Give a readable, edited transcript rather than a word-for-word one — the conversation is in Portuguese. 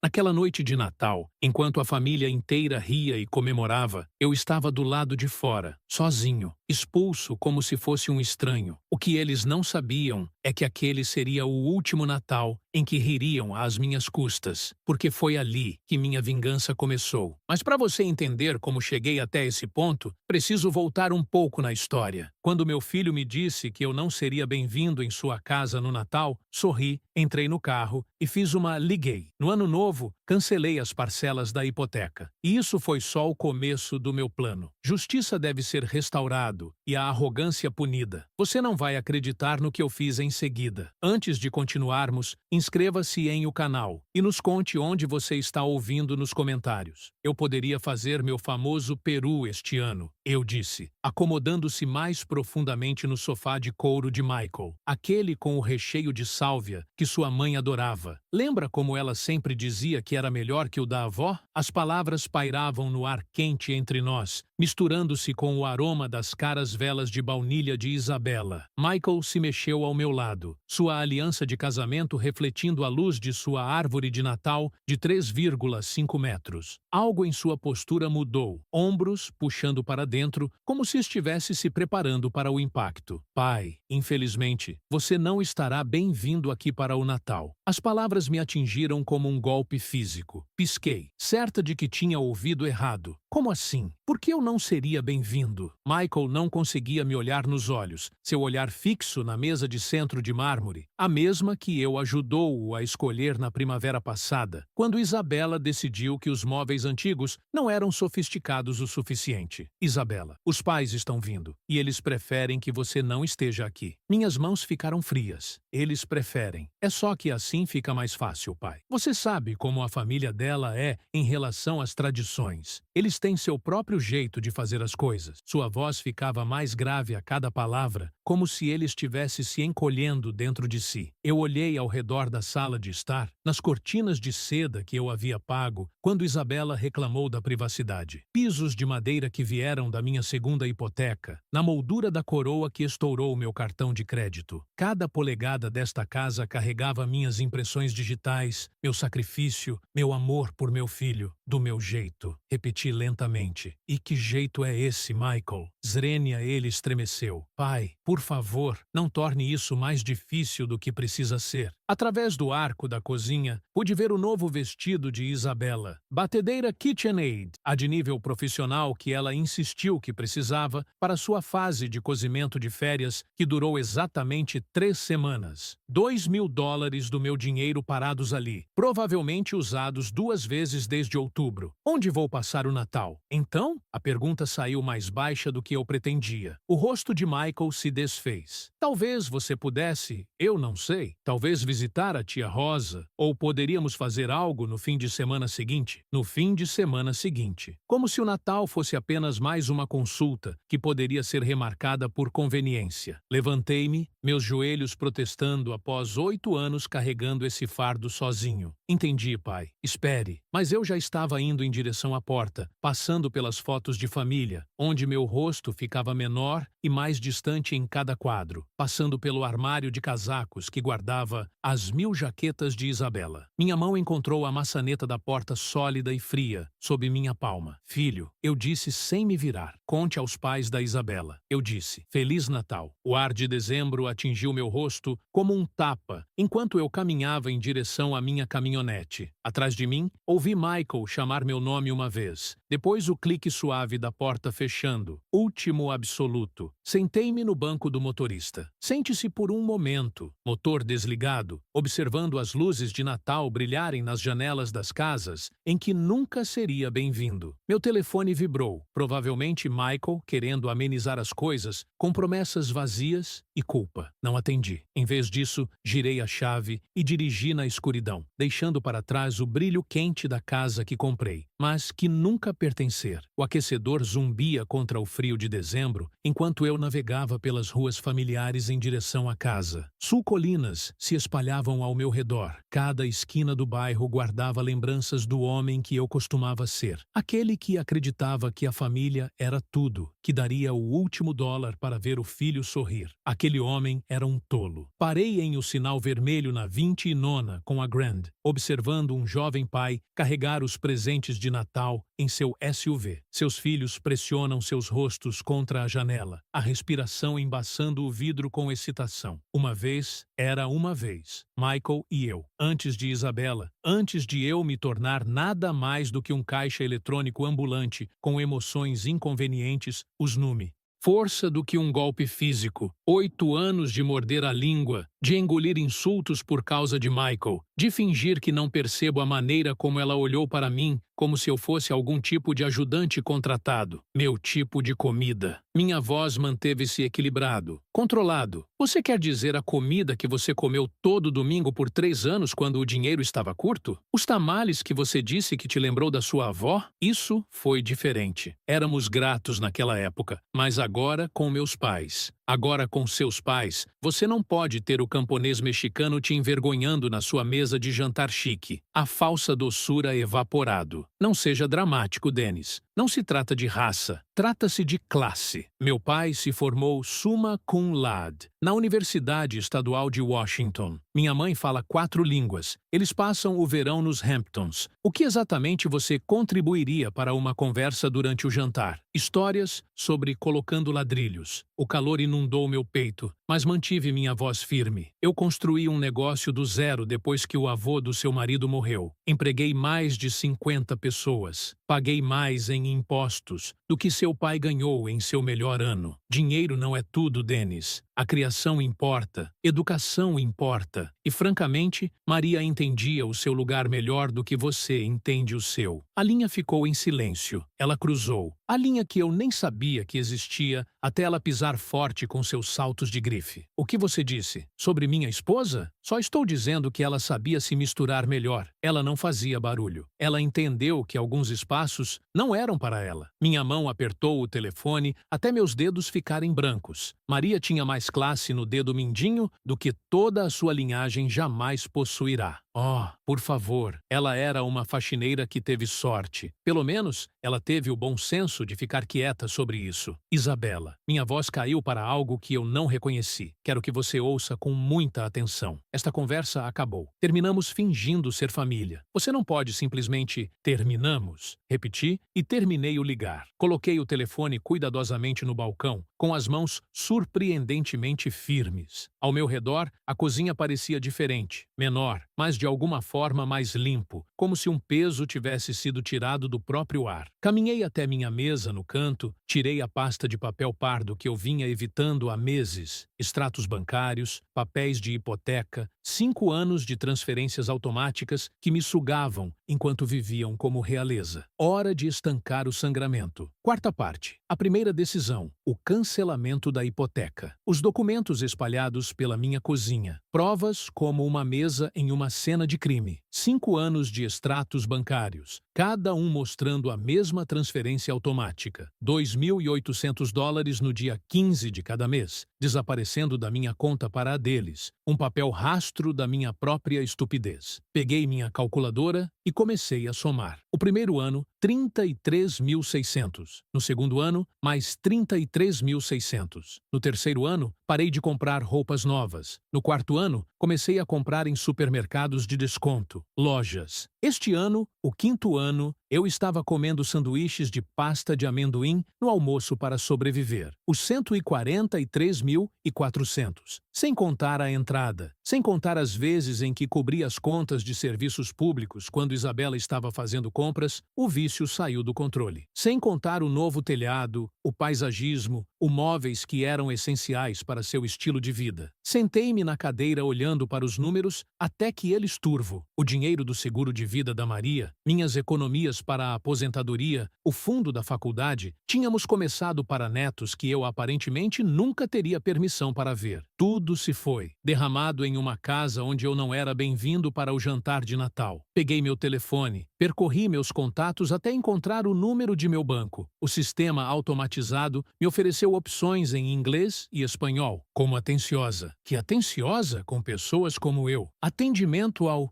Naquela noite de Natal, enquanto a família inteira ria e comemorava, eu estava do lado de fora, sozinho, expulso como se fosse um estranho. O que eles não sabiam é que aquele seria o último Natal em que ririam às minhas custas, porque foi ali que minha vingança começou. Mas para você entender como cheguei até esse ponto, preciso voltar um pouco na história. Quando meu filho me disse que eu não seria bem-vindo em sua casa no Natal, sorri, entrei no carro e fiz uma liguei. No ano novo, cancelei as parcelas da hipoteca. E isso foi só o começo do meu plano. Justiça deve ser restaurado e a arrogância punida. Você não vai acreditar no que eu fiz em seguida. Antes de continuarmos, inscreva-se em o canal e nos conte onde você está ouvindo nos comentários. Eu poderia fazer meu famoso peru este ano, eu disse, acomodando-se mais profundamente no sofá de couro de Michael, aquele com o recheio de sálvia que sua mãe adorava. Lembra como ela sempre dizia que era melhor que o da avó? As palavras pairavam no ar quente entre nós, misturando-se com o aroma das caras velas de baunilha de Isabela. Michael se mexeu ao meu lado, sua aliança de casamento refletindo a luz de sua árvore de Natal de 3,5 metros. Algo em sua postura mudou, ombros puxando para dentro, como se estivesse se preparando para o impacto. Pai, infelizmente, você não estará bem-vindo aqui para o Natal. As palavras me atingiram como um golpe físico. Pisquei, certa de que tinha ouvido errado. Como assim? Por que eu não seria bem-vindo? Michael não conseguia me olhar nos olhos, seu olhar fixo na mesa de centro de mármore, a mesma que eu ajudou-o a escolher na primavera passada, quando Isabela decidiu que os móveis antigos não eram sofisticados o suficiente. Isabela, os pais estão vindo, e eles preferem que você não esteja aqui. Minhas mãos ficaram frias. Eles preferem. É só que assim fica mais fácil, pai. Você sabe como a família dela é em relação às tradições. Eles têm seu próprio jeito de fazer as coisas. Sua voz ficava mais grave a cada palavra, como se ele estivesse se encolhendo dentro de si. Eu olhei ao redor da sala de estar, nas cortinas de seda que eu havia pago, quando Isabela reclamou da privacidade. Pisos de madeira que vieram da minha segunda hipoteca, na moldura da coroa que estourou meu cartão de crédito. Cada polegada desta casa carregava minhas impressões digitais, meu sacrifício, meu amor por meu filho, do meu jeito. Repeti lentamente. E que jeito é esse, Michael? Zrenia, ele estremeceu. Pai, por favor, não torne isso mais difícil do que precisa ser. Através do arco da cozinha, pude ver o novo vestido de Isabela. Batedeira KitchenAid, a de nível profissional que ela insistiu que precisava para sua fase de cozimento de férias, que durou exatamente 3 semanas. $2.000 do meu dinheiro parados ali, provavelmente usados 2 vezes desde outubro. Onde vou passar o Natal? Então, a pergunta saiu mais baixa do que eu pretendia. O rosto de Michael se desfez. Talvez você pudesse, eu não sei, talvez visitar a tia Rosa, ou poderíamos fazer algo no fim de semana seguinte. No fim de semana seguinte. Como se o Natal fosse apenas mais uma consulta, que poderia ser remarcada por conveniência. Levantei-me, meus joelhos protestando após 8 anos carregando esse fardo sozinho. Entendi, pai. Espere. Mas eu já estava indo em direção à porta, passando pelas fotos de família, onde meu rosto ficava menor e mais distante em cada quadro, passando pelo armário de casacos que guardava as 1000 jaquetas de Isabela. Minha mão encontrou a maçaneta da porta sólida e fria, sob minha palma. Filho, eu disse sem me virar. Conte aos pais da Isabela. Eu disse, Feliz Natal. O ar de dezembro atingiu meu rosto como um tapa, enquanto eu caminhava em direção à minha caminhonete. Atrás de mim, ouvi Michael chamar meu nome uma vez. Depois o clique suave da porta fechando. Último absoluto. Sentei-me no banco do motorista. Sente-se por um momento. Motor desligado, observando as luzes de Natal brilharem nas janelas das casas em que nunca seria bem-vindo. Meu telefone vibrou. Provavelmente Michael querendo amenizar as coisas, com promessas vazias e culpa. Não atendi. Em vez disso, girei a chave e dirigi na escuridão, deixando para trás o brilho quente da casa que comprei, mas que nunca pertencer. O aquecedor zumbia contra o frio de dezembro, enquanto eu navegava pelas ruas familiares em direção à casa. Sul-colinas se espalhavam ao meu redor. Cada esquina do bairro guardava lembranças do homem que eu costumava ser. Aquele que acreditava que a família era tudo, que daria o último dólar para ver o filho sorrir. Aquele Aquele homem era um tolo. Parei em o sinal vermelho na 29ª com a Grand, observando um jovem pai carregar os presentes de Natal em seu SUV. Seus filhos pressionam seus rostos contra a janela, a respiração embaçando o vidro com excitação. Uma vez, Michael e eu, antes de Isabela, antes de eu me tornar nada mais do que um caixa eletrônico ambulante com emoções inconvenientes, os Numi. Força do que um golpe físico, 8 anos de morder a língua, de engolir insultos por causa de Michael, de fingir que não percebo a maneira como ela olhou para mim, como se eu fosse algum tipo de ajudante contratado. Meu tipo de comida. Minha voz manteve-se equilibrado, controlado. Você quer dizer a comida que você comeu todo domingo por 3 anos quando o dinheiro estava curto? Os tamales que você disse que te lembrou da sua avó? Isso foi diferente. Éramos gratos naquela época, mas agora com meus pais. Agora com seus pais, você não pode ter o camponês mexicano te envergonhando na sua mesa de jantar chique. A falsa doçura evaporado. Não seja dramático, Dennis. Não se trata de raça, trata-se de classe. Meu pai se formou summa cum laude na Universidade Estadual de Washington. Minha mãe fala 4 línguas. Eles passam o verão nos Hamptons. O que exatamente você contribuiria para uma conversa durante o jantar? Histórias sobre colocando ladrilhos. O calor inundou meu peito, mas mantive minha voz firme. Eu construí um negócio do zero depois que o avô do seu marido morreu. Empreguei mais de 50 pessoas. Paguei mais em impostos do que seu pai ganhou em seu melhor ano. Dinheiro não é tudo, Dennis. A criação importa, educação importa. E, francamente, Maria entendia o seu lugar melhor do que você entende o seu. A linha ficou em silêncio. Ela cruzou. A linha que eu nem sabia que existia até ela pisar forte com seus saltos de grife. O que você disse? Sobre minha esposa? Só estou dizendo que ela sabia se misturar melhor. Ela não fazia barulho. Ela entendeu que alguns espaços não eram para ela. Minha mão apertou o telefone até meus dedos ficarem brancos. Maria tinha mais classe no dedo mindinho do que toda a sua linhagem jamais possuirá. Oh, por favor, ela era uma faxineira que teve sorte. Pelo menos, ela teve o bom senso de ficar quieta sobre isso. Isabela, minha voz caiu para algo que eu não reconheci. Quero que você ouça com muita atenção. Esta conversa acabou. Terminamos fingindo ser família. Você não pode simplesmente terminamos. Repeti e terminei o ligar. Coloquei o telefone cuidadosamente no balcão, com as mãos surpreendentemente firmes. Ao meu redor, a cozinha parecia diferente, menor, mas de alguma forma mais limpo, como se um peso tivesse sido tirado do próprio ar. Caminhei até minha mesa no canto, tirei a pasta de papel pardo que eu vinha evitando há meses, extratos bancários, papéis de hipoteca, 5 anos de transferências automáticas que me sugavam enquanto viviam como realeza. Hora de estancar o sangramento. Quarta parte. A primeira decisão. O cancelamento da hipoteca. Os documentos espalhados pela minha cozinha. Provas como uma mesa em uma cena de crime. 5 anos de extratos bancários, cada um mostrando a mesma transferência automática. $2.800 no dia 15 de cada mês, desaparecendo da minha conta para a deles. Um papel rastro da minha própria estupidez. Peguei minha calculadora e comecei a somar. O primeiro ano, 33.600. No segundo ano, mais 33.600. No terceiro ano, parei de comprar roupas novas. No quarto ano, comecei a comprar em supermercados de desconto, lojas. Este ano, o quinto ano, eu estava comendo sanduíches de pasta de amendoim no almoço para sobreviver. Os 143.400. Sem contar a entrada. Sem contar as vezes em que cobri as contas de serviços públicos quando Isabela estava fazendo compras, o vício saiu do controle. Sem contar o novo telhado, o paisagismo, os móveis que eram essenciais para seu estilo de vida. Sentei-me na cadeira olhando para os números até que eles turvo. O dinheiro do seguro de vida da Maria, minhas economias para a aposentadoria, o fundo da faculdade, tínhamos começado para netos que eu aparentemente nunca teria permissão para ver. Tudo se foi, derramado em uma casa onde eu não era bem-vindo para o jantar de Natal. Peguei meu telefone, percorri meus contatos até encontrar o número de meu banco. O sistema automatizado me ofereceu opções em inglês e espanhol, como atenciosa. Que atenciosa com pessoas como eu. Atendimento ao